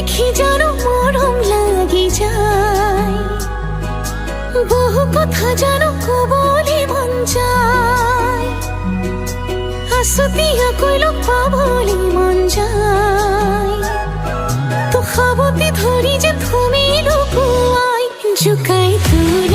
দেখি জানো মরম লাগি যায়, বহু কথা জানো কবলে মন যায়, আসতিয়া কইলো পাবলে মন যায়। তো খাবতে ধরি যে তুমি লুকুয়াই জুকাই তুই